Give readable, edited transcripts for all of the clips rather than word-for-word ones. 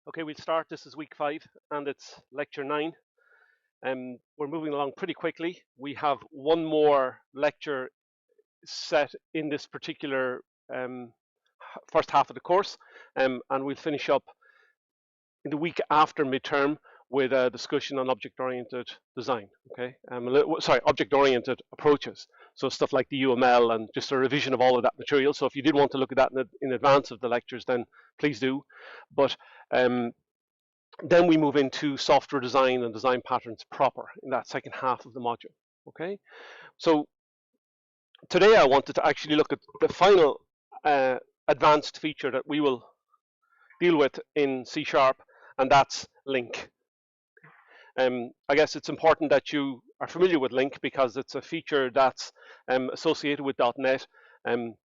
Okay, we'll start. This is week 5 and it's lecture 9. We're moving along pretty quickly. We have one more lecture set in this particular first half of the course, and we'll finish up in the week after midterm with a discussion on object-oriented design. Okay, object-oriented approaches. So stuff like the UML and just a revision of all of that material. So if you did want to look at that in advance of the lectures, then please do. But then we move into software design and design patterns proper in that second half of the module. Okay, so today I wanted to actually look at the final advanced feature that we will deal with in C#, and that's link. I guess it's important that you are familiar with link because it's a feature that's associated with .NET, and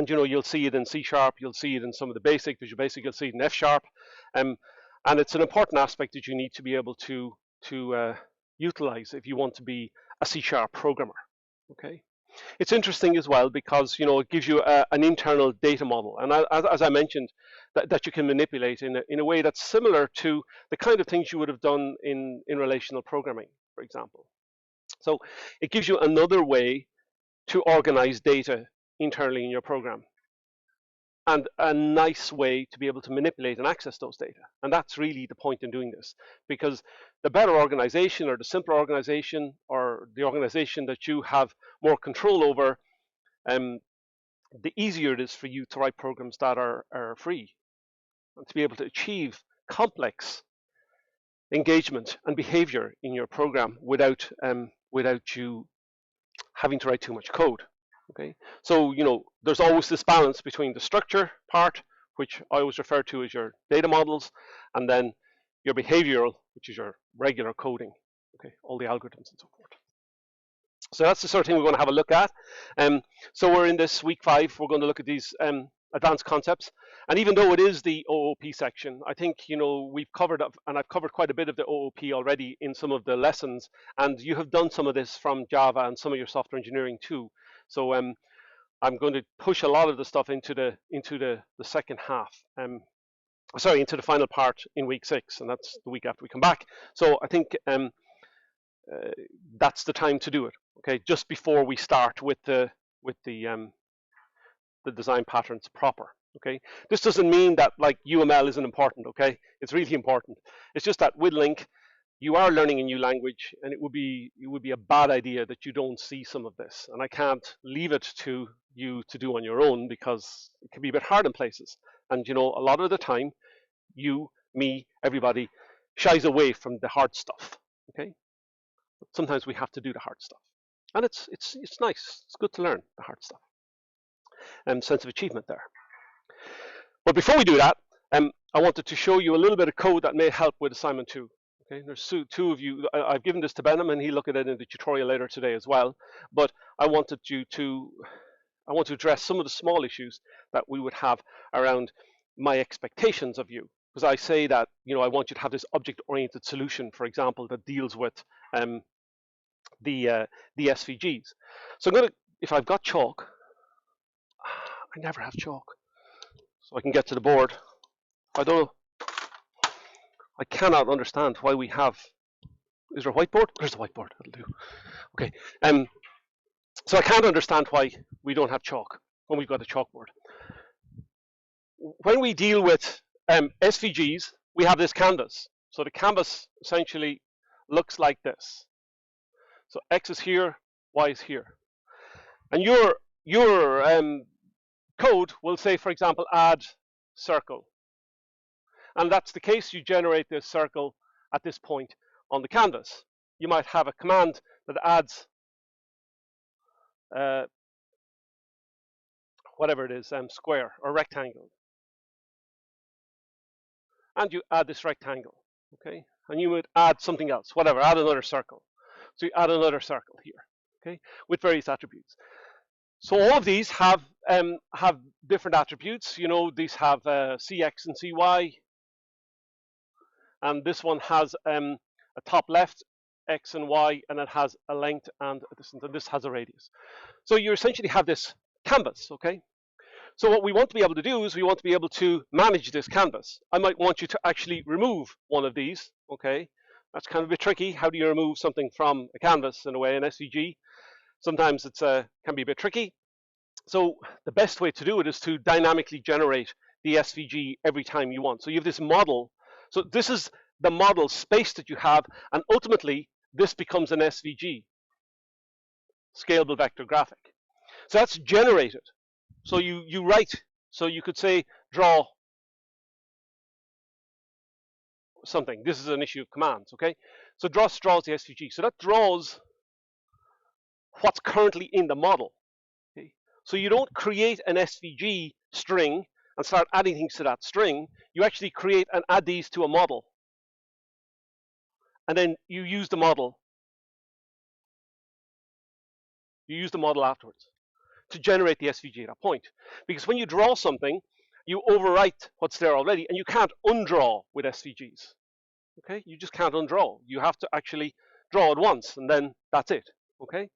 you'll see it in C#, you'll see it in some of the basic, Visual Basic, you'll see it in F#, and it's an important aspect that you need to be able to utilize if you want to be a C# programmer. Okay, it's interesting as well because it gives you an internal data model, and as I mentioned, that you can manipulate in a way that's similar to the kind of things you would have done in relational programming, for example. So it gives you another way to organize data internally in your program, and a nice way to be able to manipulate and access those data. And that's really the point in doing this, because the better organization or the simpler organization or the organization that you have more control over, the easier it is for you to write programs that are free and to be able to achieve complex engagement and behavior in your program without you having to write too much code. Okay, so there's always this balance between the structure part, which I always refer to as your data models, and then your behavioral, which is your regular coding. Okay, all the algorithms and so forth. So that's the sort of thing we're going to have a look at. So we're in this week 5. We're going to look at these advanced concepts, and even though it is the OOP section, I think we've covered, and I've covered quite a bit of the OOP already in some of the lessons, and you have done some of this from Java and some of your software engineering too. So I'm going to push a lot of the stuff into the second half. Into the final part in week 6, and that's the week after we come back. So I think that's the time to do it. Okay, just before we start with the design patterns proper. Okay, this doesn't mean that like UML isn't important. Okay, it's really important. It's just that with Link, you are learning a new language, and it would be a bad idea that you don't see some of this. And I can't leave it to you to do on your own because it can be a bit hard in places. And a lot of the time, you, me, everybody shies away from the hard stuff. Okay, but sometimes we have to do the hard stuff, and it's nice. It's good to learn the hard stuff. And sense of achievement there. But before we do that, I wanted to show you a little bit of code that may help with assignment 2. Okay, there's two of you. I've given this to Benham, and he'll look at it in the tutorial later today as well. But I want to address some of the small issues that we would have around my expectations of you, because I say that I want you to have this object-oriented solution, for example, that deals with the SVGs. So I'm going to, if I've got chalk, I never have chalk, so I can get to the board. I don't know. I cannot understand why we have. Is there a whiteboard? There's the whiteboard. That'll do. Okay. So I can't understand why we don't have chalk when we've got a chalkboard. When we deal with SVGs, we have this canvas. So the canvas essentially looks like this. So X is here, Y is here, and your code will say, for example, add circle. And that's the case. You generate this circle at this point on the canvas. You might have a command that adds whatever it is, square or rectangle. And you add this rectangle, okay? And you would add something else, whatever, add another circle. So you add another circle here, okay, with various attributes. So all of these have different attributes. These have CX and CY. And this one has a top left, X and Y, and it has a length and a distance, and this has a radius. So you essentially have this canvas, okay? So what we want to be able to do is we want to be able to manage this canvas. I might want you to actually remove one of these, okay? That's kind of a bit tricky. How do you remove something from a canvas in a way, an SVG? Sometimes it's can be a bit tricky. So the best way to do it is to dynamically generate the SVG every time you want. So you have this model. So this is the model space that you have, and ultimately this becomes an SVG, scalable vector graphic. So that's generated. So you write, so you could say draw something. This is an issue of commands, okay? So draws the SVG. So that draws what's currently in the model. Okay? So you don't create an SVG string and start adding things to that string. You actually create and add these to a model. And then you use the model. You use the model afterwards to generate the SVG at that point. Because when you draw something, you overwrite what's there already, and you can't undraw with SVGs. Okay, you just can't undraw. You have to actually draw it once, and then that's it. Okay.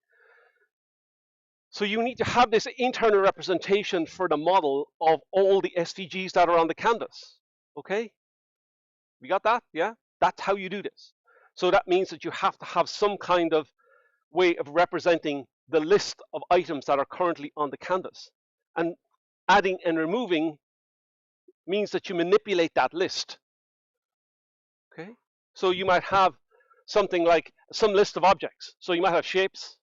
So you need to have this internal representation for the model of all the SVGs that are on the canvas. Okay, we got that? Yeah, that's how you do this. So that means that you have to have some kind of way of representing the list of items that are currently on the canvas. And adding and removing means that you manipulate that list. Okay, so you might have something like some list of objects. So you might have shapes.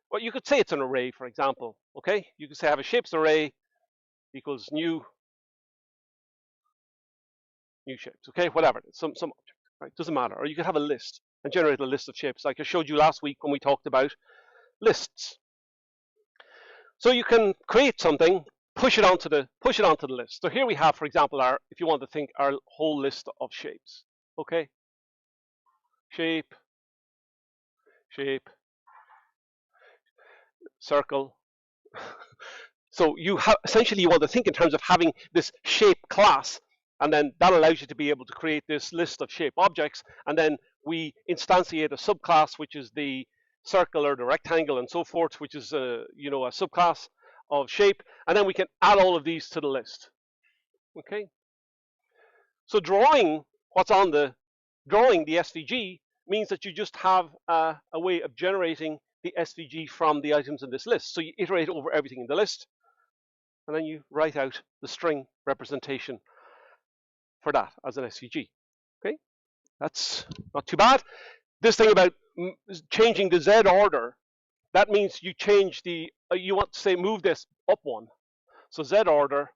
Well, you could say it's an array, for example. Okay, you could say I have a shapes array equals new shapes. Okay, whatever, some object, right? Doesn't matter. Or you could have a list and generate a list of shapes, like I showed you last week when we talked about lists. So you can create something, push it onto the list. So here we have, for example, if you want to think, our whole list of shapes. Okay, shape, circle. So you have essentially you want to think in terms of having this shape class, and then that allows you to be able to create this list of shape objects, and then we instantiate a subclass, which is the circle or the rectangle and so forth, which is a subclass of shape, and then we can add all of these to the list. Okay. So drawing the SVG means that you just have a way of generating the SVG from the items in this list. So you iterate over everything in the list, and then you write out the string representation for that as an SVG. Okay, that's not too bad. This thing about changing the Z order, that means you change you want to say move this up one. So Z order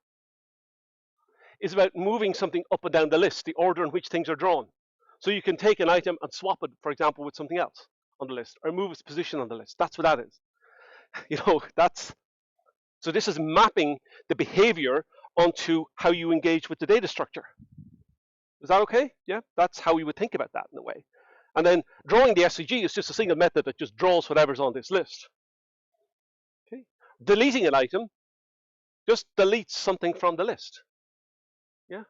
is about moving something up and down the list, the order in which things are drawn. So you can take an item and swap it, for example, with something else on the list, or move its position on the list. That's what that is. So this is mapping the behavior onto how you engage with the data structure. Is that okay? Yeah, that's how we would think about that in a way. And then drawing the SVG is just a single method that just draws whatever's on this list. Okay. Deleting an item just deletes something from the list. Yeah.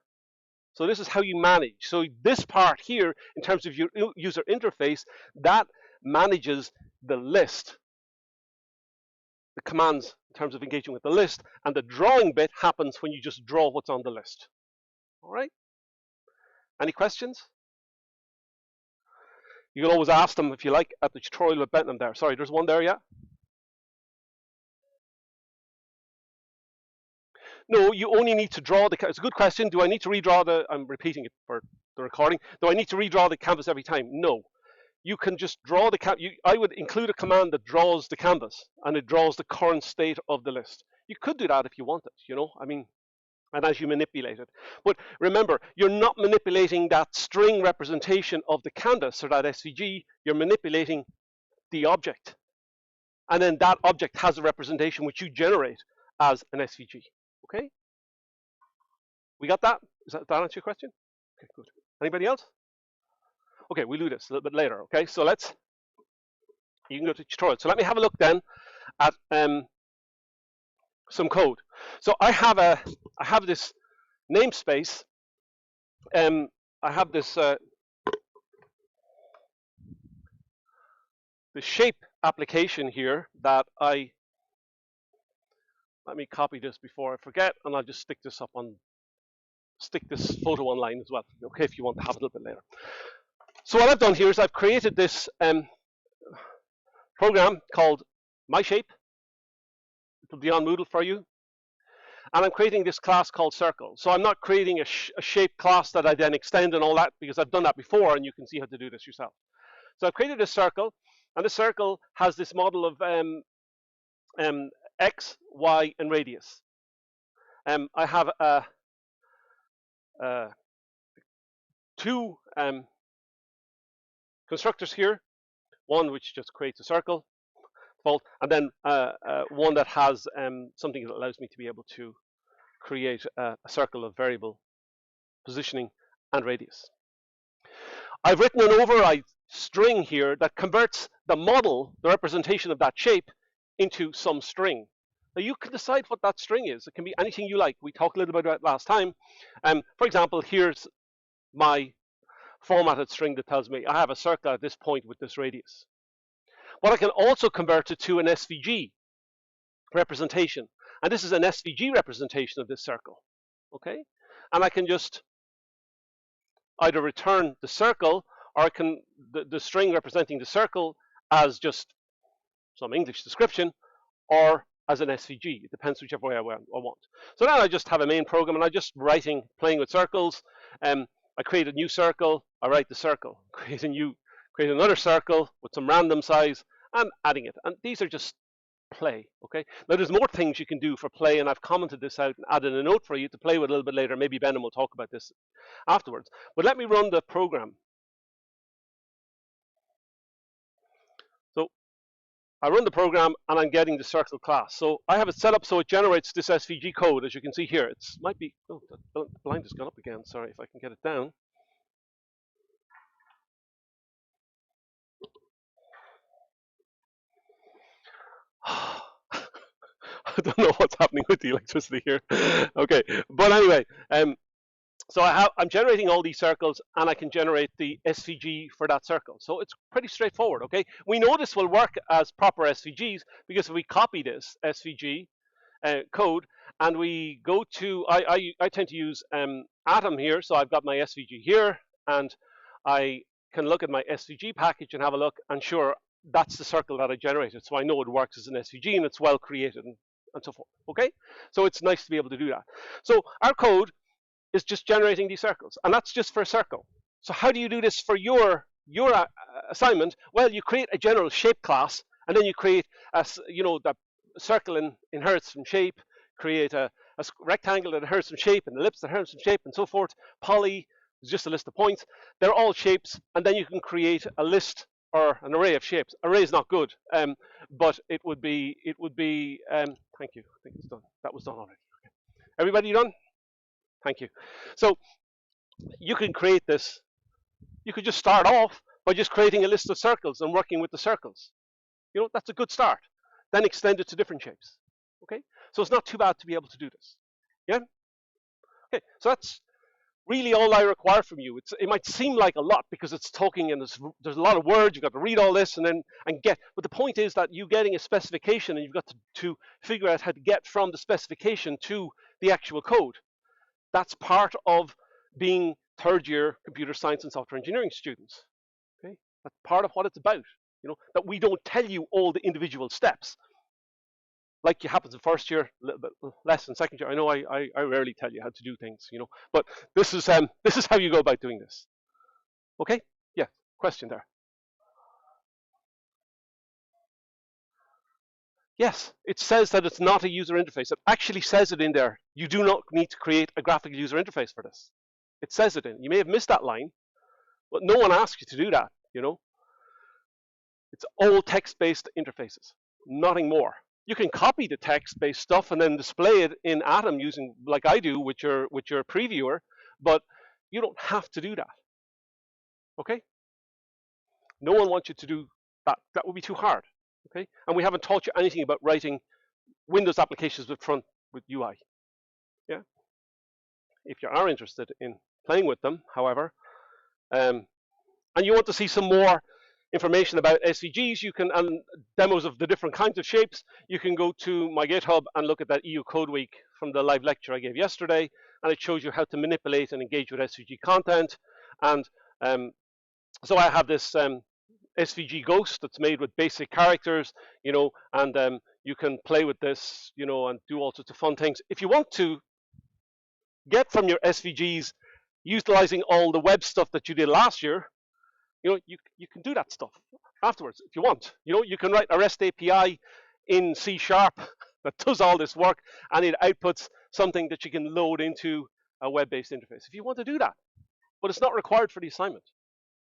So this is how you manage. So this part here, in terms of your user interface, that manages the list, the commands in terms of engaging with the list, and the drawing bit happens when you just draw what's on the list. All right? Any questions? You can always ask them if you like at the tutorial with Bentham there. Sorry, there's one there, yeah? No, you only need to draw it's a good question. Do I need to redraw I'm repeating it for the recording. Do I need to redraw the canvas every time? No. You can just draw the canvas. I would include a command that draws the canvas, and it draws the current state of the list. You could do that if you wanted, and as you manipulate it. But remember, you're not manipulating that string representation of the canvas or that SVG. You're manipulating the object. And then that object has a representation which you generate as an SVG. Okay? We got that? Does that answer your question? Okay, good. Anybody else? Okay, we'll do this a little bit later. Okay, so you can go to tutorial. So let me have a look then at some code. So I have this namespace. I have this the shape application here that I Let me copy this before I forget, and I'll just stick this photo online as well, okay, if you want to have it a little bit later. So what I've done here is I've created this program called MyShape. It'll be on Moodle for you. And I'm creating this class called Circle. So I'm not creating a shape class that I then extend and all that, because I've done that before, and you can see how to do this yourself. So I've created a circle, and the circle has this model of X, Y, and radius. I have two constructors here, one which just creates a circle, and then one that has something that allows me to be able to create a circle of variable positioning and radius. I've written an override string here that converts the model, the representation of that shape, into some string. Now you can decide what that string is. It can be anything you like. We talked a little bit about it last time. For example, here's my formatted string that tells me I have a circle at this point with this radius. But I can also convert it to an SVG representation. And this is an SVG representation of this circle. Okay? And I can just either return the circle, or I can the string representing the circle as just some English description, or as an SVG. It depends whichever way I want. So now I just have a main program, and I'm just playing with circles. I create a new circle, I write the circle, create another circle with some random size, and adding it. And these are just play, okay? Now there's more things you can do for play, and I've commented this out and added a note for you to play with a little bit later. Maybe Benham will talk about this afterwards. But let me run the program. So I run the program, and I'm getting the circle class. So I have it set up so it generates this SVG code, as you can see here. It might be, oh, the blind has gone up again. Sorry, if I can get it down. I don't know what's happening with the electricity here. Okay, but anyway, so I'm generating all these circles, and I can generate the SVG for that circle. So it's pretty straightforward, okay? We know this will work as proper SVGs, because if we copy this SVG code, and we go to, I tend to use Atom here, so I've got my SVG here, and I can look at my SVG package and have a look, and sure, that's the circle that I generated, so I know it works as an SVG, and it's well created, and so forth, okay? So it's nice to be able to do that. So our code is just generating these circles, and that's just for a circle. So how do you do this for your assignment? Well, you create a general shape class, and then you create the circle inherits from shape, create a rectangle that inherits from shape, an ellipse that inherits from shape, and so forth. Poly is just a list of points. They're all shapes, and then you can create a list or an array of shapes. Array is not good, but it would be. Thank you. I think it's done. That was done already. Okay. Everybody done? Thank you. So you can create this. You could just start off by just creating a list of circles and working with the circles. You know, that's a good start. Then extend it to different shapes. Okay? So it's not too bad to be able to do this. Yeah? Okay, so that's really all I require from you. It might seem like a lot because it's talking and there's a lot of words. You've got to read all this and get. But the point is that you getting a specification, and you've got to figure out how to get from the specification to the actual code. That's part of being third-year computer science and software engineering students. Okay, that's part of what it's about. You know, that we don't tell you all the individual steps, like it happens in first year, a little bit less in second year. I know I rarely tell you how to do things, you know, but this is how you go about doing this. Okay? Yeah. Question there. Yes, it says that it's not a user interface. It actually says it in there. You do not need to create a graphical user interface for this. It says it in. You may have missed that line, but no one asks you to do that, you know. It's all text-based interfaces, nothing more. You can copy the text-based stuff and then display it in Atom using, like I do, with your previewer, but you don't have to do that. Okay? No one wants you to do that. That would be too hard. Okay? And we haven't taught you anything about writing Windows applications with UI. Yeah? If you are interested in playing with them, however, and you want to see some more information about SVGs, you can, and demos of the different kinds of shapes, you can go to my GitHub and look at that EU Code Week from the live lecture I gave yesterday, and it shows you how to manipulate and engage with SVG content. And so I have this SVG ghost that's made with basic characters, you know, and you can play with this, you know, and do all sorts of fun things. If you want to get from your SVGs utilizing all the web stuff that you did last year, you know, you can do that stuff afterwards if you want. You know, you can write a REST API in C# that does all this work, and it outputs something that you can load into a web-based interface if you want to do that. But it's not required for the assignment.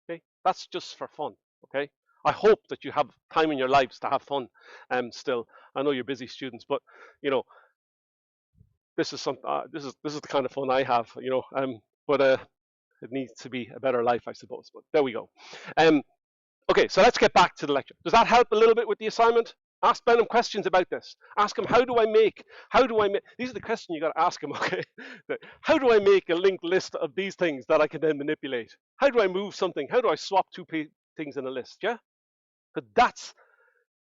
Okay, that's just for fun. Okay, I hope that you have time in your lives to have fun. Still, I know you're busy students, but you know, this is some this is the kind of fun I have. You know, but it needs to be a better life, I suppose. But there we go. Okay, so let's get back to the lecture. Does that help a little bit with the assignment? Ask Benham questions about this. Ask him, how do I make, these are the questions you got to ask him, okay? How do I make a linked list of these things that I can then manipulate? How do I move something? How do I swap two things in a list, yeah? But that's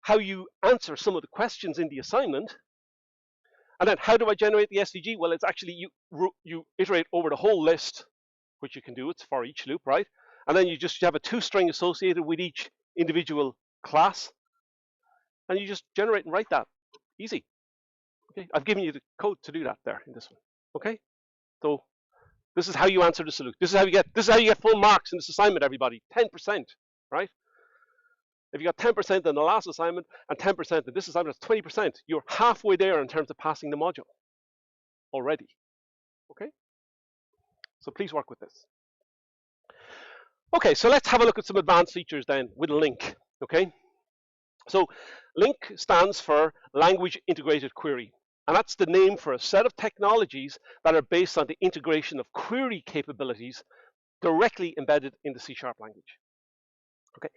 how you answer some of the questions in the assignment. And then how do I generate the SVG? Well, it's actually, you iterate over the whole list, which you can do, it's for each loop, right? And then you have a toString associated with each individual class. And you just generate and write that. Easy. Okay, I've given you the code to do that there in this one. Okay? So this is how you answer the solution. This is how you get full marks in this assignment, everybody. 10%, right? If you got 10% in the last assignment and 10% in this assignment, that's 20%. You're halfway there in terms of passing the module already. Okay? So please work with this. Okay, so let's have a look at some advanced features then with LINQ. Okay? So LINQ stands for Language Integrated Query, and that's the name for a set of technologies that are based on the integration of query capabilities directly embedded in the C# language. Okay.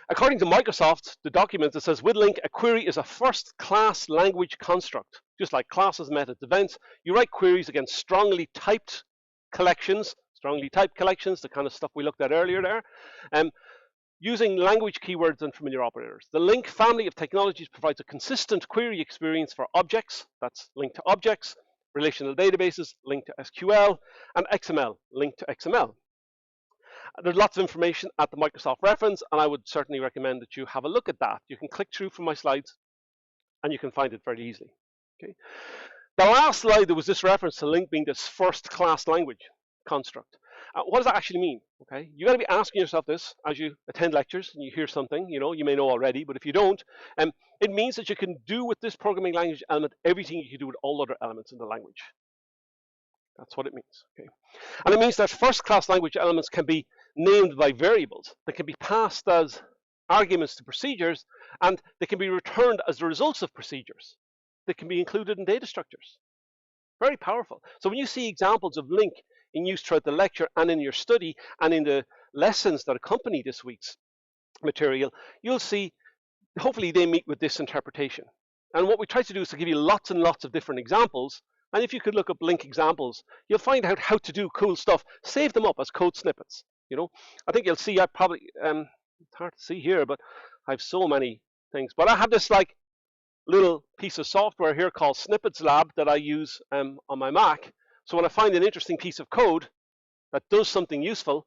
According to Microsoft, the document that says with LINQ, a query is a first-class language construct, just like classes, methods, events. You write queries against strongly typed collections, the kind of stuff we looked at earlier there. Using language keywords and familiar operators. The LINQ family of technologies provides a consistent query experience for objects, that's linked to objects, relational databases, linked to SQL, and XML, linked to XML. There's lots of information at the Microsoft reference, and I would certainly recommend that you have a look at that. You can click through from my slides, and you can find it very easily. Okay. The last slide, there was this reference to LINQ being this first-class language construct. What does that actually mean? Okay, you got to be asking yourself this as you attend lectures and you hear something, you know, you may know already, but if you don't, it means that you can do with this programming language element everything you can do with all other elements in the language. That's what it means. Okay, and it means that first-class language elements can be named by variables that can be passed as arguments to procedures, and they can be returned as the results of procedures that can be included in data structures. Very powerful. So when you see examples of LINQ in use throughout the lecture and in your study and in the lessons that accompany this week's material, you'll see, hopefully they meet with this interpretation. And what we try to do is to give you lots and lots of different examples. And if you could look up LINQ examples, you'll find out how to do cool stuff. Save them up as code snippets. You know, I think you'll see, I probably, it's hard to see here, but I have so many things. But I have this like little piece of software here called Snippets Lab that I use on my Mac. So when I find an interesting piece of code that does something useful,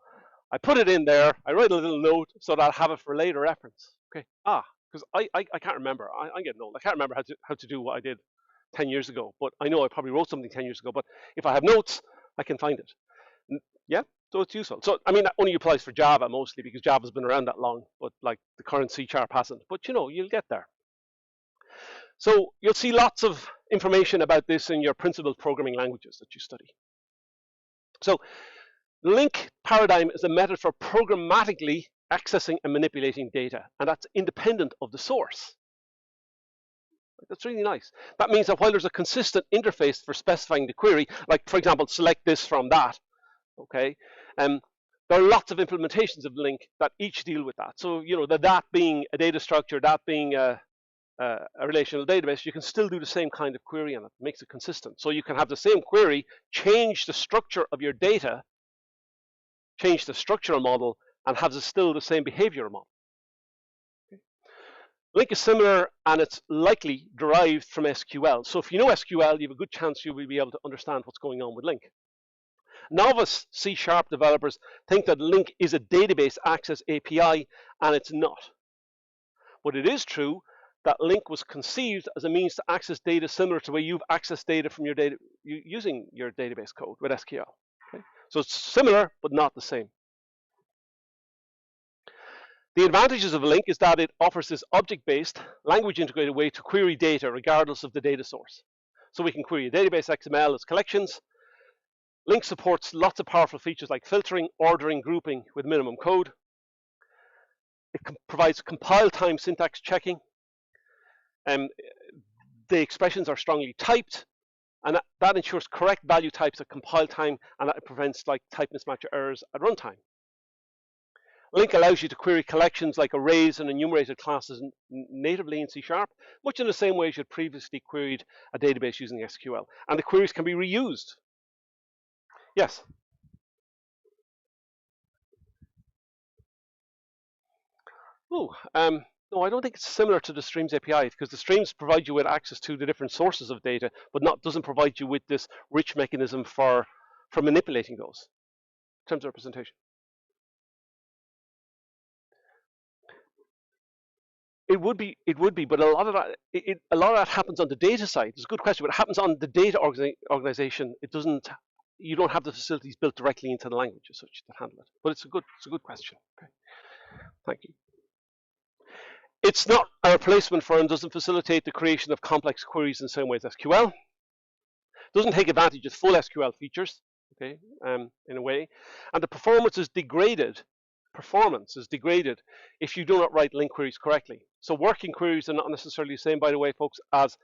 I put it in there, I write a little note so that I'll have it for later reference. Okay, because I can't remember, I'm getting old, I can't remember how to do what I did 10 years ago, but I know I probably wrote something 10 years ago, but if I have notes, I can find it. Yeah, so it's useful. So, I mean, that only applies for Java mostly because Java's been around that long, but like the current C# hasn't, but you know, you'll get there. So you'll see lots of information about this in your principal programming languages that you study. So LINQ paradigm is a method for programmatically accessing and manipulating data, and that's independent of the source. That's really nice. That means that while there's a consistent interface for specifying the query, like for example, select this from that, okay, there are lots of implementations of LINQ that each deal with that. So, you know, that being a data structure, that being a relational database, you can still do the same kind of query on it. It makes it consistent. So you can have the same query, change the structure of your data, change the structural model, and have still the same behavioral model. Link is similar and it's likely derived from SQL. So if you know SQL, you have a good chance you will be able to understand what's going on with Link. Novice C# developers think that Link is a database access API, and it's not. But it is true that Link was conceived as a means to access data similar to the way you've accessed data from your data using your database code with SQL. Okay? So it's similar, but not the same. The advantages of Link is that it offers this object-based, language-integrated way to query data regardless of the data source. So we can query a database XML as collections. Link supports lots of powerful features like filtering, ordering, grouping with minimum code. It provides compile time syntax checking. The expressions are strongly typed, and that ensures correct value types at compile time, and that prevents like type mismatch errors at runtime. Link allows you to query collections like arrays and enumerated classes natively in C#, much in the same way as you had previously queried a database using SQL. And the queries can be reused. Yes? No, I don't think it's similar to the Streams API, because the Streams provide you with access to the different sources of data, but doesn't provide you with this rich mechanism for manipulating those in terms of representation. It would be, but a lot of that happens on the data side. It's a good question, but it happens on the data organization. It doesn't. You don't have the facilities built directly into the language as such that handle it. But it's a good question. Okay, thank you. It's not a replacement for and doesn't facilitate the creation of complex queries in the same way as SQL. Doesn't take advantage of full SQL features. Okay, in a way, and the performance is degraded. If you do not write link queries correctly. So working queries are not necessarily the same, by the way, folks, as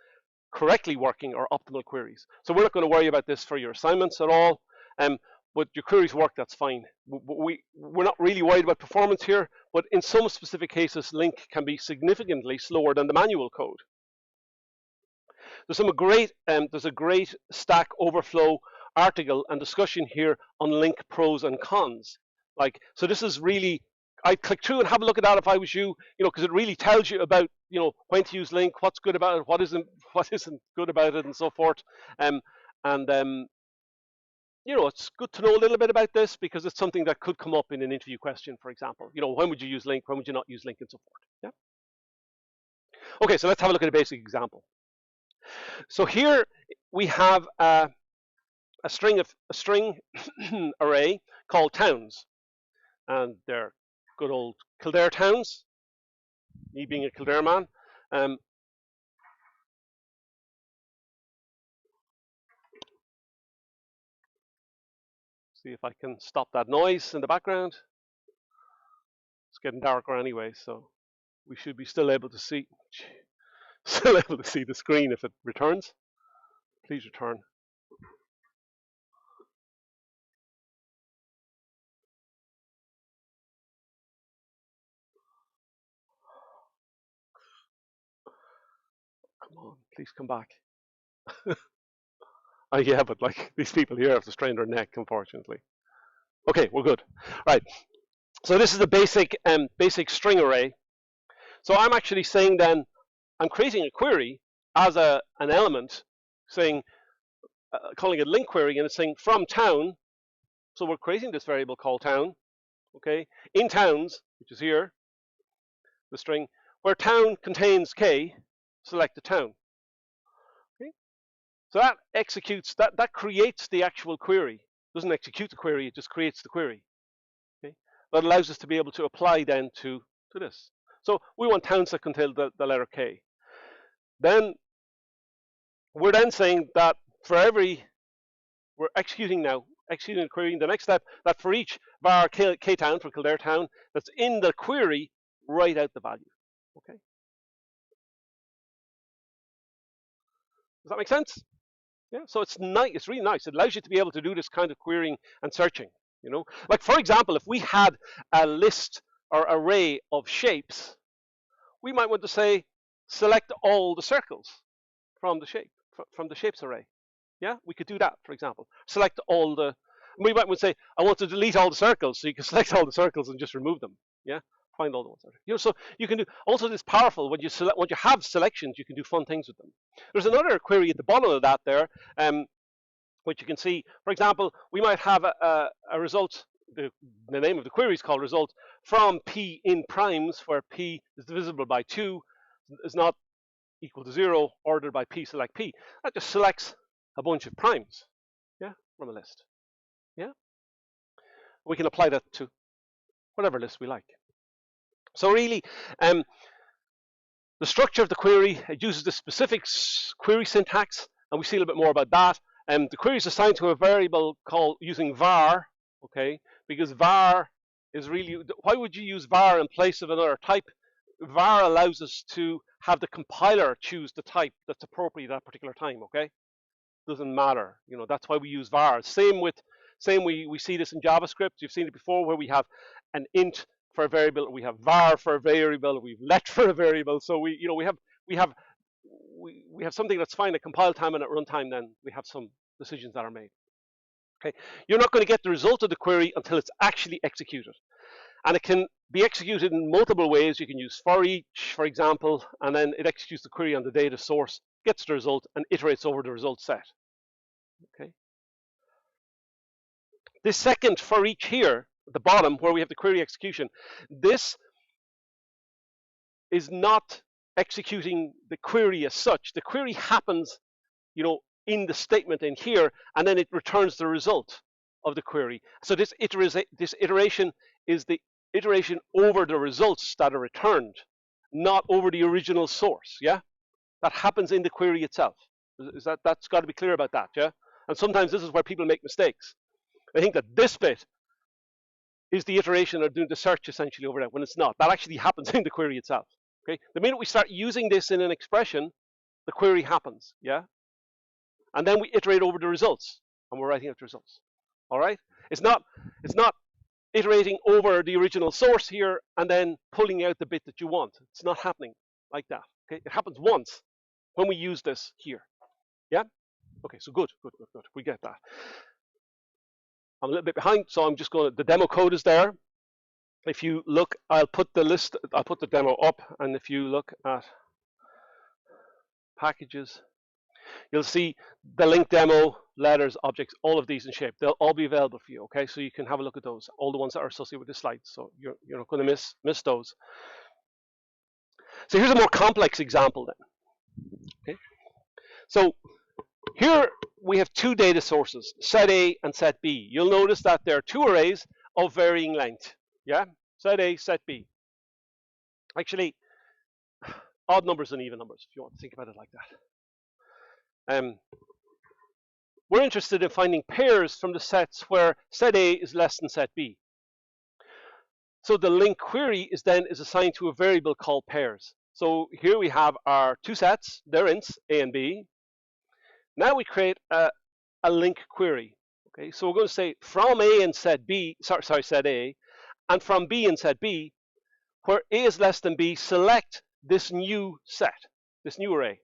correctly working or optimal queries. So we're not going to worry about this for your assignments at all. But your queries work, that's fine. We're not really worried about performance here, but in some specific cases, Link can be significantly slower than the manual code. There's a great Stack Overflow article and discussion here on Link pros and cons. So this is really, I'd click through and have a look at that if I was you, because it really tells you about, when to use Link, what's good about it, what isn't good about it, and so forth. It's good to know a little bit about this because it's something that could come up in an interview question, for example. When would you use Link, when would you not use Link, and so forth. Yeah. Okay, so let's have a look at a basic example. So here we have a string array called towns. And they're good old Kildare towns, me being a Kildare man. See if I can stop that noise in the background. It's getting darker anyway, so we should be still able to see the screen if it returns. Please return. Come on, please come back. Yeah, but these people here have to strain their neck, unfortunately. Okay, we're good. Right. So this is a basic string array. So I'm actually saying then, I'm creating a query as an element, saying, calling it link query, and it's saying from town. So we're creating this variable called town. Okay, in towns, which is here, the string, where town contains k, select the town. Okay, so that executes, that creates the actual query. It doesn't execute the query, it just creates the query. Okay, that allows us to be able to apply then to this. So we want towns that contain the letter k. Then we're then saying that for every, we're executing the query. The next step, that for each var k town, for Kildare town, that's in the query, write out the value. Okay. Does that make sense? Yeah. So it's nice. It's really nice. It allows you to be able to do this kind of querying and searching. Like for example, if we had a list or array of shapes, we might want to say select all the circles from the shapes array. Yeah, we could do that, for example. Select all the. We might say, I want to delete all the circles, so you can select all the circles and just remove them. Yeah, Find all the ones. So you can do also this powerful when you select, when you have selections, you can do fun things with them. There's another query at the bottom of that there, which you can see. For example, we might have a result. The name of the query is called result from P in primes, where P is divisible by 2, is not equal to 0, ordered by P, select P. That just selects a bunch of primes, yeah, from a list. Yeah, we can apply that to whatever list we like. So really, the structure of the query, it uses the specific query syntax, and we see a little bit more about that. The query is assigned to a variable called using var, okay, because var is really, why would you use var in place of another type? Var allows us to have the compiler choose the type that's appropriate at that particular time, okay? Doesn't matter, you know, that's why we use var. We see this in JavaScript. You've seen it before, where we have an int for a variable, we have var for a variable, we've let for a variable. So we have something that's fine at compile time, and at runtime then we have some decisions that are made. Okay, you're not going to get the result of the query until it's actually executed, and it can be executed in multiple ways. You can use for each, for example, and then it executes the query on the data source, gets the result, and iterates over the result set. Okay. This second for each here at the bottom, where we have the query execution, this is not executing the query as such. The query happens, you know, in the statement in here, and then it returns the result of the query. So this iteration is the iteration over the results that are returned, not over the original source. Yeah, that happens in the query itself. That's got to be clear about that. Yeah, and sometimes this is where people make mistakes. I think that this bit is the iteration of doing the search essentially over there, when it's not. That actually happens in the query itself. Okay, the minute we start using this in an expression, the query happens. Yeah, and then we iterate over the results, and we're writing out the results. All right, it's not iterating over the original source here and then pulling out the bit that you want. It's not happening like that. Okay, it happens once when we use this here. Yeah. Okay, so good. We get that. I'm a little bit behind, so I'm just going to, the demo code is there. If you look, I'll put the demo up, and if you look at packages, you'll see the link demo, letters, objects, all of these in shape. They'll all be available for you, okay? So you can have a look at those, all the ones that are associated with this slide, so you're not going to miss those. So here's a more complex example then, okay? So here we have two data sources, set A and set B. You'll notice that there are two arrays of varying length. Yeah, set A, set B. Actually, odd numbers and even numbers, if you want to think about it like that. We're interested in finding pairs from the sets where set A is less than set B. So the link query is assigned to a variable called pairs. So here we have our two sets, their ints, A and B. Now we create a link query. Okay, so we're going to say from A and set B, set A, and from B and set B, where A is less than B, select this new set, this new array,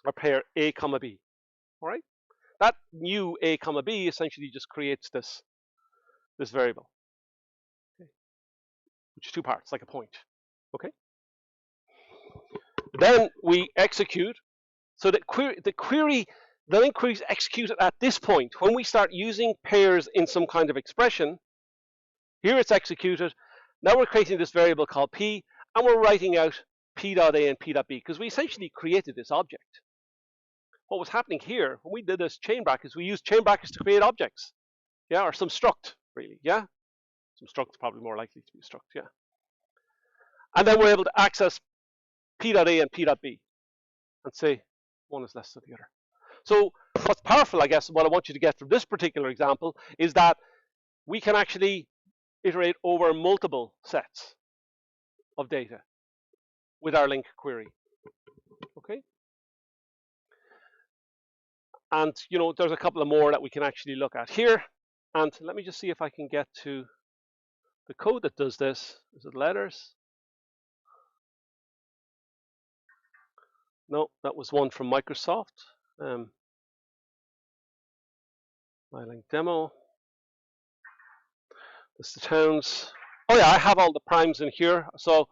or pair A comma B. All right, that new A comma B essentially just creates this variable, okay, which is two parts, like a point. Okay. Then we execute. So the link query is executed at this point. When we start using pairs in some kind of expression, here it's executed. Now we're creating this variable called P, and we're writing out P.A and P.B, because we essentially created this object. What was happening here, when we did this chain brackets, we used chain brackets to create objects. Yeah, or some struct, really, yeah? Some struct is probably more likely to be struct, yeah. And then we're able to access P.A and P.B and say, one is less than the other. So what's powerful, I guess, what I want you to get from this particular example is that we can actually iterate over multiple sets of data with our link query. Okay. And there's a couple of more that we can actually look at here. And let me just see if I can get to the code that does this. Is it letters? No, that was one from Microsoft. My link demo. This is the towns. Oh yeah, I have all the primes in here. So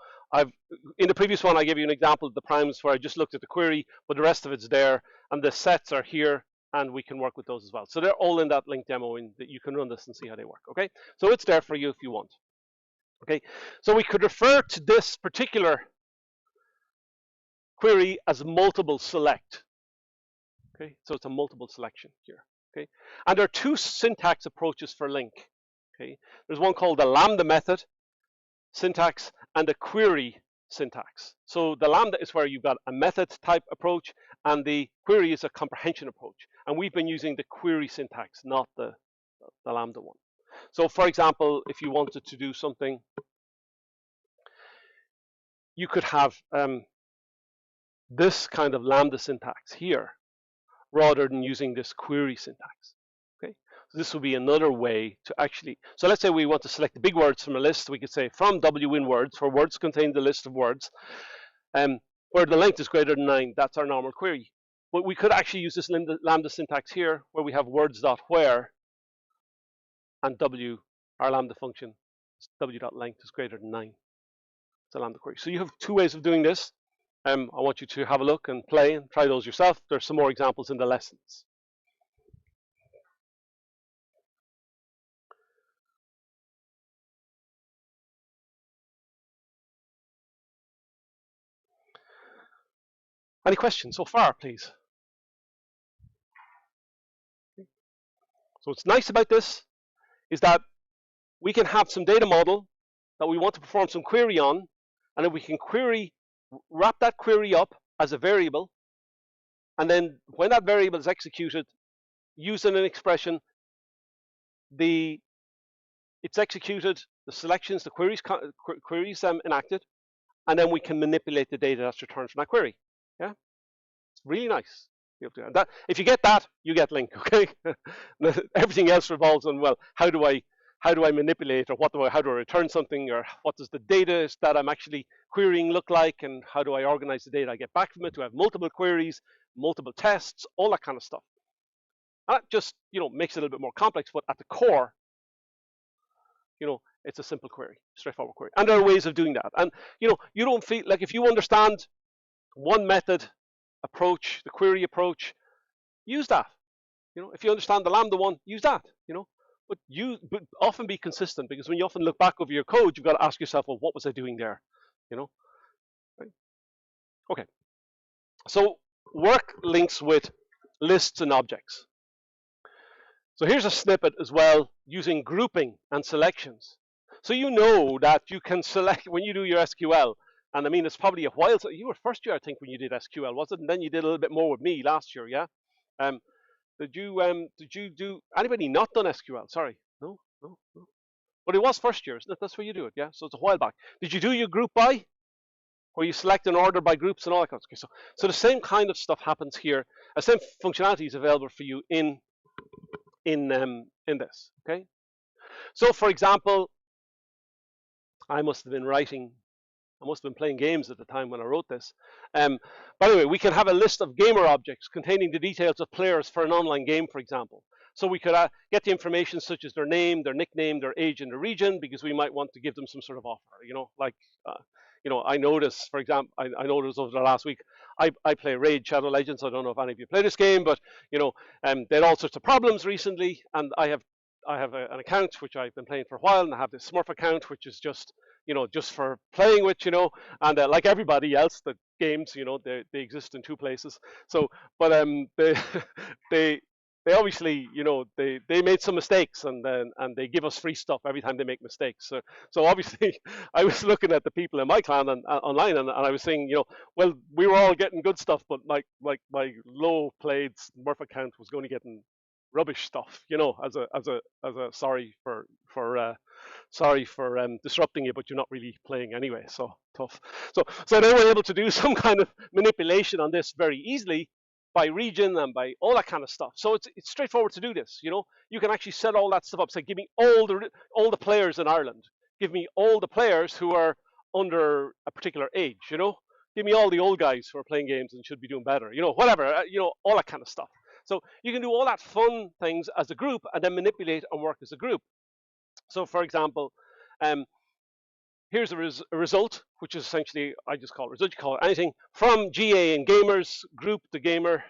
in the previous one, I gave you an example of the primes where I just looked at the query, but the rest of it's there, and the sets are here, and we can work with those as well. So they're all in that link demo, in that you can run this and see how they work. Okay, so it's there for you if you want. Okay, so we could refer to this particular query as multiple select. Okay, so it's a multiple selection here. Okay, and there are two syntax approaches for link. Okay, there's one called the lambda method syntax and a query syntax. So the lambda is where you've got a method type approach, and the query is a comprehension approach. And we've been using the query syntax, not the lambda one. So for example, if you wanted to do something, you could have this kind of lambda syntax here, rather than using this query syntax. Okay, so this would be another way to actually, so let's say we want to select the big words from a list. We could say from W in words, where words contain the list of words, where the length is greater than 9, that's our normal query. But we could actually use this lambda syntax here, where we have words.where, and W, our lambda function, W.length is greater than 9. It's a lambda query. So you have two ways of doing this. I want you to have a look and play and try those yourself. There's some more examples in the lessons. Any questions so far, please? So what's nice about this is that we can have some data model that we want to perform some query on, and then we can wrap that query up as a variable, and then when that variable is executed, using an expression, it's executed, the selections, the queries enacted, and then we can manipulate the data that's returned from that query. Yeah, it's really nice. That, if you get that, you get link. Okay, everything else revolves on, well, how do I manipulate, or how do I return something, or what does the data that I'm actually querying look like, and how do I organize the data I get back from it? Do I have multiple queries, multiple tests, all that kind of stuff? And that just makes it a little bit more complex, but at the core, it's a simple query, straightforward query. And there are ways of doing that. And you don't feel like, if you understand one method approach, the query approach, use that. If you understand the lambda one, use that. But often be consistent, because when you often look back over your code, you've got to ask yourself, well, what was I doing there? Right? Okay. So work links with lists and objects. So here's a snippet as well, using grouping and selections. So that you can select when you do your SQL, and I mean, it's probably a while. So you were first year, I think, when you did SQL, was it? And then you did a little bit more with me last year, yeah? Did you do, anybody not done SQL? Sorry, no. But it was first year, isn't it? That's where you do it, yeah? So it's a while back. Did you do your group by, where you select an order by groups and all that kind of stuff? So the same kind of stuff happens here. The same functionality is available for you in this, okay? So for example, I must have been playing games at the time when I wrote this. By the way, we can have a list of gamer objects containing the details of players for an online game, for example. So we could get the information such as their name, their nickname, their age, and their region, because we might want to give them some sort of offer. I noticed, for example, I noticed over the last week, I play Raid Shadow Legends. I don't know if any of you play this game, but they had all sorts of problems recently, and I have an account which I've been playing for a while, and I have this Smurf account which is just for playing with, and like everybody else, the games, they exist in two places. So, but they obviously, they made some mistakes, and they give us free stuff every time they make mistakes. So obviously, I was looking at the people in my clan and online, and I was saying, well, we were all getting good stuff, but my low played Smurf account was going to get rubbish stuff, as a sorry for disrupting you, but you're not really playing anyway, so tough. So they were able to do some kind of manipulation on this very easily by region and by all that kind of stuff. So it's straightforward to do this. You can actually set all that stuff up. Say, give me all the players in Ireland. Give me all the players who are under a particular age. Give me all the old guys who are playing games and should be doing better. Whatever. All that kind of stuff. So you can do all that fun things as a group, and then manipulate and work as a group. So for example, here's a result, which is essentially, I just call it result. You call it anything from GA and gamers, group the gamers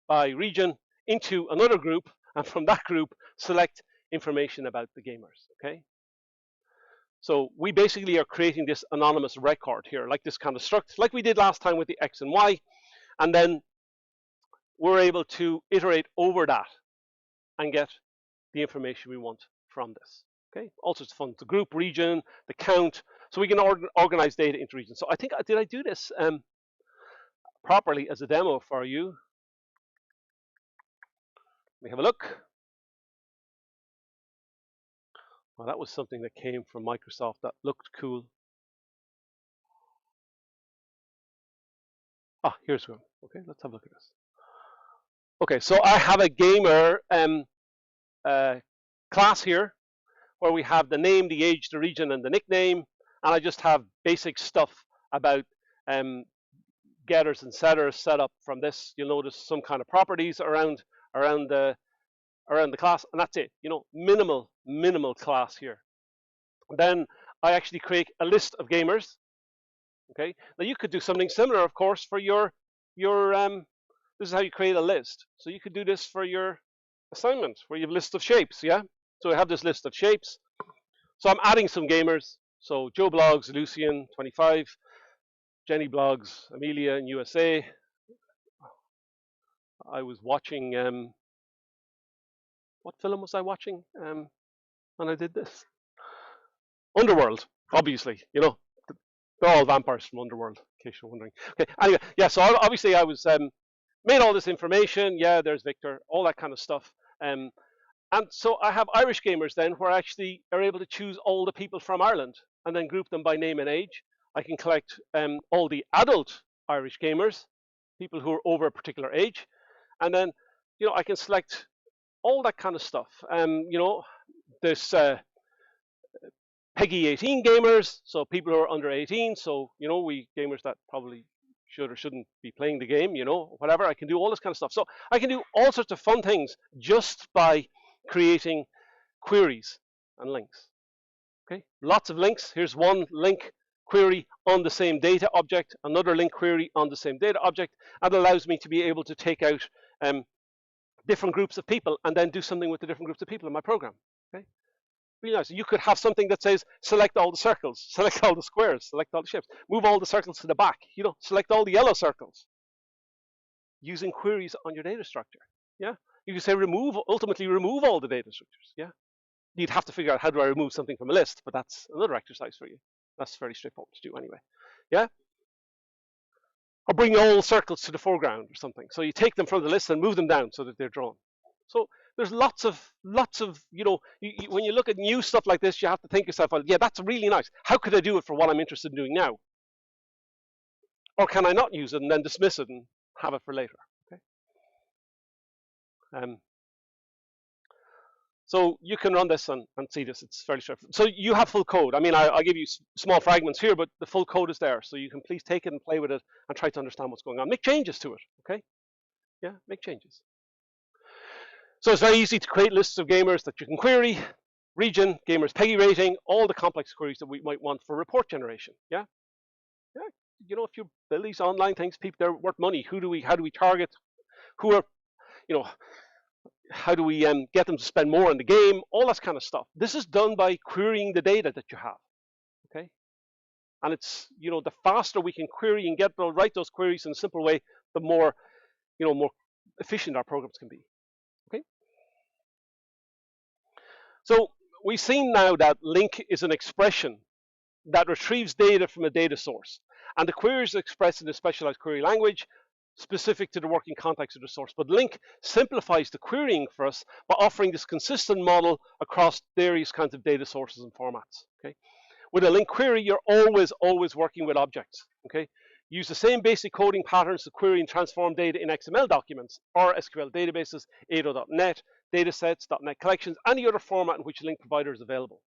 by region into another group, and from that group, select information about the gamers. Okay. So we basically are creating this anonymous record here, like this kind of struct, like we did last time with the X and Y, and then we're able to iterate over that and get the information we want from this. Okay, all sorts of fun. The group, region, the count, so we can organize data into regions. So I think, did I do this properly as a demo for you? Let me have a look. Well, that was something that came from Microsoft that looked cool. Ah, here's one. Okay, let's have a look at this. Okay, so I have a gamer class here where we have the name, the age, the region, and the nickname, and I just have basic stuff about getters and setters set up from this. You'll notice some kind of properties around the class, and that's it. You know, minimal class here. Then I actually create a list of gamers. Okay, now you could do something similar, of course, for your this is how you create a list. So you could do this for your assignment where you have a list of shapes. Yeah, so I have this list of shapes. So I'm adding some gamers. So Joe Blogs, Lucian, 25, Jenny Blogs, Amelia in USA. I was watching, what film was I watching when I did this? Underworld, obviously, you know. They're all vampires from Underworld, in case you're wondering. Okay, anyway, yeah, so obviously I was, made all this information. Yeah, there's Victor, all that kind of stuff. And so I have Irish gamers then where I actually are able to choose all the people from Ireland and then group them by name and age. I can collect all the adult Irish gamers, people who are over a particular age. And then, you know, I can select all that kind of stuff. You know, this Peggy 18 gamers, so people who are under 18. So, you know, we gamers that probably should or shouldn't be playing the game, you know, whatever. I can do all this kind of stuff. So I can do all sorts of fun things just by creating queries and links. Okay, lots of links. Here's one link query on the same data object, another link query on the same data object, and allows me to be able to take out different groups of people and then do something with the different groups of people in my program. Okay, really nice. You could have something that says select all the circles, select all the squares, select all the shapes, move all the circles to the back, you know, select all the yellow circles using queries on your data structure. Yeah, you can say ultimately remove all the data structures. Yeah, you'd have to figure out how do I remove something from a list, but that's another exercise for you. That's fairly straightforward to do anyway. Yeah, or bring all circles to the foreground or something. So you take them from the list and move them down so that they're drawn. So there's lots of, you know, when you look at new stuff like this, you have to think yourself, well, yeah, that's really nice. How could I do it for what I'm interested in doing now? Or can I not use it and then dismiss it and have it for later? Okay. So you can run this and see this. It's fairly straightforward. So you have full code. I mean, I'll give you small fragments here, but the full code is there. So you can please take it and play with it and try to understand what's going on. Make changes to it, okay? Yeah, make changes. So it's very easy to create lists of gamers that you can query, region, gamers Peggy rating, all the complex queries that we might want for report generation. Yeah, yeah. You know, if you build these online things, people, they're worth money. How do we target? Who are, you know, how do we get them to spend more in the game? All that kind of stuff. This is done by querying the data that you have. Okay, and it's, you know, the faster we can query and write those queries in a simple way, the more, you know, more efficient our programs can be. Okay. So we've seen now that link is an expression that retrieves data from a data source, and the query is expressed in a specialized query language specific to the working context of the source. But link simplifies the querying for us by offering this consistent model across various kinds of data sources and formats. Okay, with a link query, you're always working with objects. Okay, use the same basic coding patterns to query and transform data in XML documents or SQL databases, ADO.NET, datasets, .NET collections, any other format in which a link provider is available.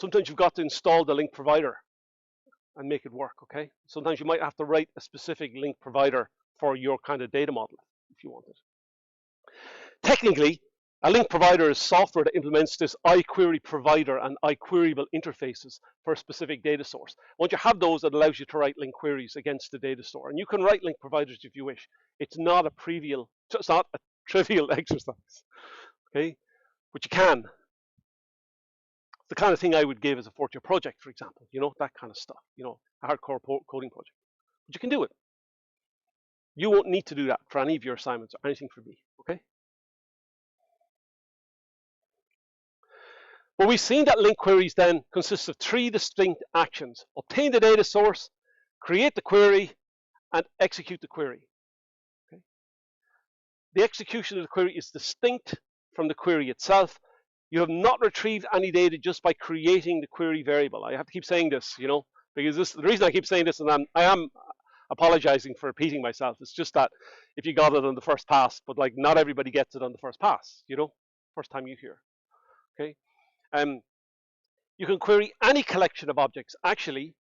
Sometimes you've got to install the link provider and make it work, okay? Sometimes you might have to write a specific link provider for your kind of data model if you want it. Technically, A link provider is software that implements this iQuery provider and iQueryable interfaces for a specific data source. Once you have those, it allows you to write link queries against the data store. And you can write link providers if you wish. It's not a trivial exercise, okay? But you can. The kind of thing I would give as a fourth year project, for example, you know, that kind of stuff, you know, a hardcore coding project. But you can do it. You won't need to do that for any of your assignments or anything for me, okay? Well, we've seen that link queries then consist of three distinct actions: obtain the data source, create the query, and execute the query. Okay? The execution of the query is distinct from the query itself. You have not retrieved any data just by creating the query variable. I have to keep saying this, you know, because the reason I keep saying this, and I am apologizing for repeating myself, it's just that if you got it on the first pass, but like not everybody gets it on the first pass, you know, first time you hear, okay? You can query any collection of objects, actually,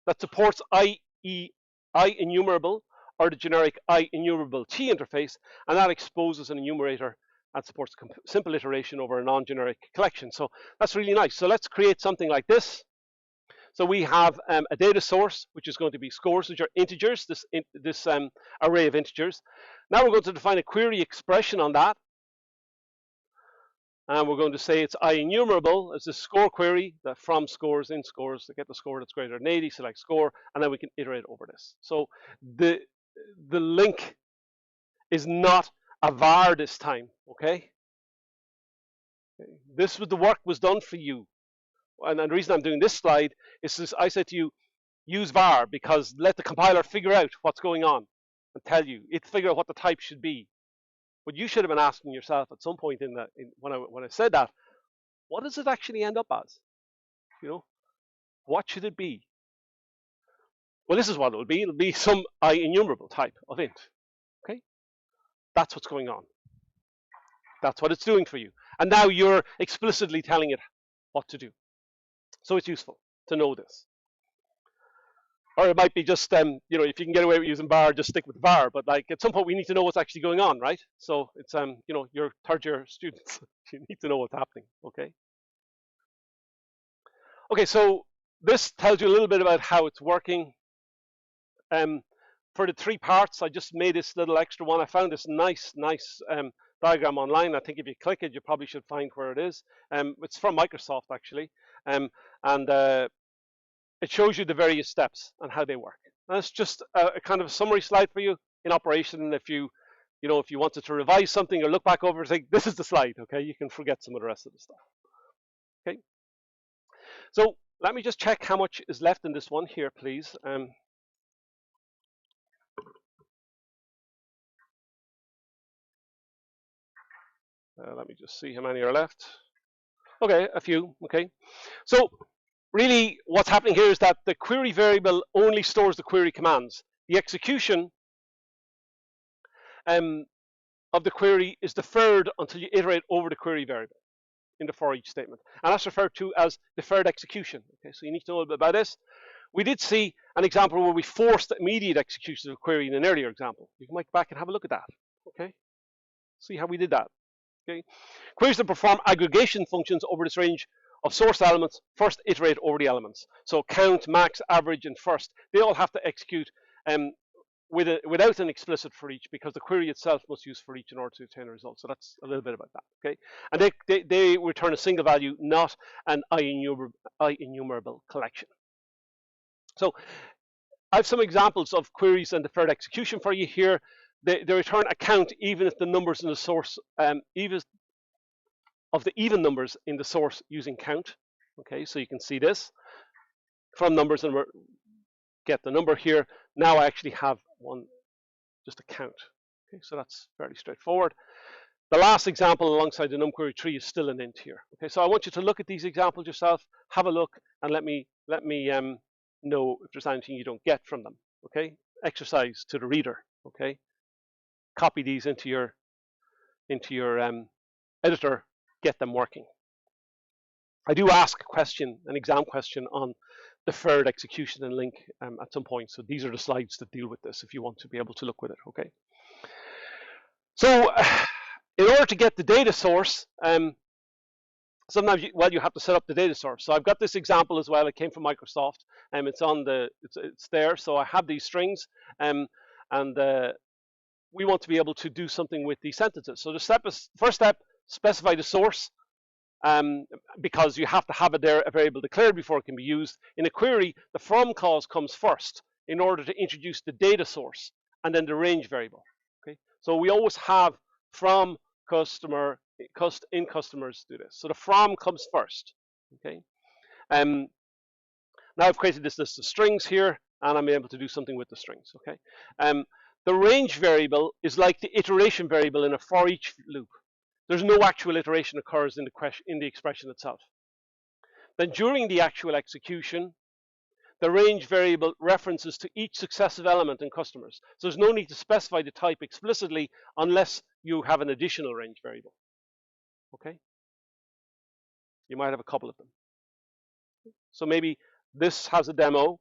that supports IEnumerable or the generic IEnumerable T interface, and that exposes an enumerator and supports simple iteration over a non-generic collection. So that's really nice. So let's create something like this. So we have a data source, which is going to be scores, which are integers, this array of integers. Now we're going to define a query expression on that. And we're going to say it's IEnumerable as a score query, that from scores, in scores, to get the score that's greater than 80, select score, and then we can iterate over this. So the link is not a var this time, okay? This was the work was done for you. And the reason I'm doing this slide is this, I said to you, use var, because let the compiler figure out what's going on and tell you. It figure out what the type should be. But you should have been asking yourself at some point when I said that, what does it actually end up as? You know, what should it be? Well, this is what it will be. It'll be some IEnumerable type of int. Okay, that's what's going on. That's what it's doing for you. And now you're explicitly telling it what to do. So it's useful to know this. Or it might be just, you know, if you can get away with using var, just stick with var. But like at some point, we need to know what's actually going on, right? So it's, you know, your third year students, you need to know what's happening, okay? Okay, so this tells you a little bit about how it's working. For the three parts, I just made this little extra one. I found this nice diagram online. I think if you click it, you probably should find where it is. It's from Microsoft, actually. It shows you the various steps and how they work. And it's just a kind of a summary slide for you in operation. And if you wanted to revise something or look back over and think, this is the slide, okay, you can forget some of the rest of the stuff. Okay. So let me just check how much is left in this one here, please. Let me just see how many are left. Okay, a few. Okay. So really, what's happening here is that the query variable only stores the query commands. The execution of the query is deferred until you iterate over the query variable in the for each statement. And that's referred to as deferred execution. Okay, so you need to know a bit about this. We did see an example where we forced immediate execution of a query in an earlier example. You can go back and have a look at that. Okay, see how we did that. Okay, queries that perform aggregation functions over this range of source elements first iterate over the elements. So count, max, average, and first, they all have to execute without an explicit for each, because the query itself must use for each in order to obtain a result. So that's a little bit about that. Okay, and they return a single value, not an IEnumerable collection. So I have some examples of queries and deferred execution for you here. They return a count even if the numbers in the source, even of the even numbers in the source using count. Okay, so you can see this from numbers, and we get the number here. Now I actually have one, just a count. Okay, so that's fairly straightforward. The last example alongside the numQuery tree is still an int here. Okay, so I want you to look at these examples yourself, have a look, and let me know if there's anything you don't get from them. Okay, exercise to the reader. Okay, copy these into your editor, get them working. I do ask a question, an exam question on deferred execution and link at some point. So these are the slides that deal with this if you want to be able to look with it. Okay. So In order to get the data source, sometimes you have to set up the data source. So I've got this example as well. It came from Microsoft, and it's there. So I have these strings, and we want to be able to do something with these sentences. So first step, specify the source, because you have to have a variable declared before it can be used. In a query, the from clause comes first in order to introduce the data source and then the range variable. Okay, so we always have from customer in customers do this. So the from comes first. Okay, now I've created this list of strings here, and I'm able to do something with the strings. Okay, the range variable is like the iteration variable in a for each loop. There's no actual iteration occurs in the expression itself. Then during the actual execution, the range variable references to each successive element in customers. So there's no need to specify the type explicitly unless you have an additional range variable. Okay? You might have a couple of them. So maybe this has a demo.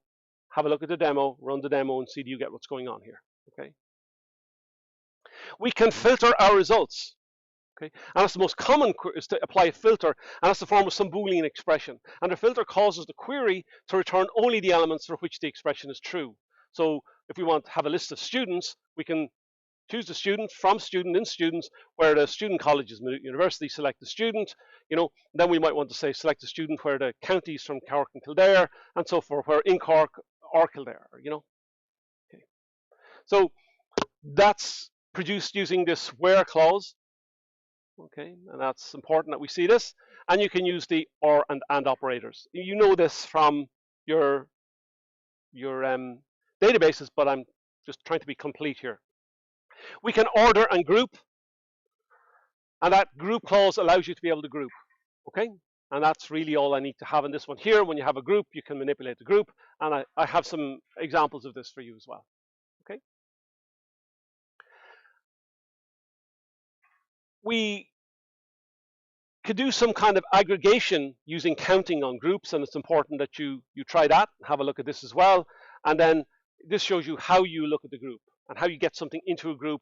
Have a look at the demo, run the demo, and see do you get what's going on here. Okay? We can filter our results. Okay, and that's the most common is to apply a filter, and that's the form of some Boolean expression. And the filter causes the query to return only the elements for which the expression is true. So if we want to have a list of students, we can choose the student from student in students, where the student college is Maynooth University, select the student, then we might want to say select the student where the counties from Cork and Kildare, and so forth, where in Cork or Kildare, Okay. So that's produced using this where clause. Okay, and that's important that we see this. And you can use the or and operators. You know this from your databases, but I'm just trying to be complete here. We can order and group, and that group clause allows you to be able to group. Okay, and that's really all I need to have in this one here. When you have a group, you can manipulate the group, and I have some examples of this for you as well. Okay. We could do some kind of aggregation using counting on groups, and it's important that you try that. Have a look at this as well, and then this shows you how you look at the group and how you get something into a group.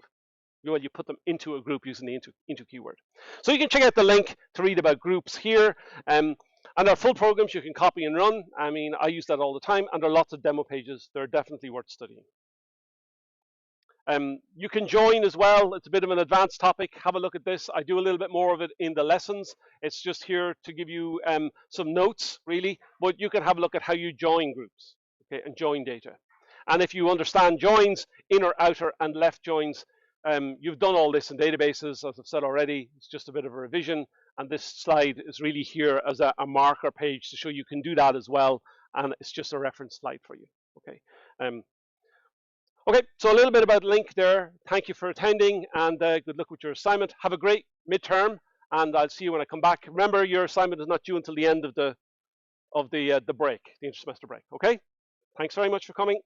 You put them into a group using the into keyword. So you can check out the link to read about groups here, and our full programs you can copy and run. I mean, I use that all the time, and there are lots of demo pages. They're definitely worth studying. You can join as well. It's a bit of an advanced topic. Have a look at this. I do a little bit more of it in the lessons. It's just here to give you some notes, really. But you can have a look at how you join groups, okay, and join data. And if you understand joins, inner, outer, and left joins, you've done all this in databases, as I've said already. It's just a bit of a revision. And this slide is really here as a marker page to show you can do that as well. And it's just a reference slide for you, okay. Okay, so a little bit about link there. Thank you for attending, and good luck with your assignment. Have a great midterm, and I'll see you when I come back. Remember, your assignment is not due until the end of the break, the intersemester break. Okay? Thanks very much for coming.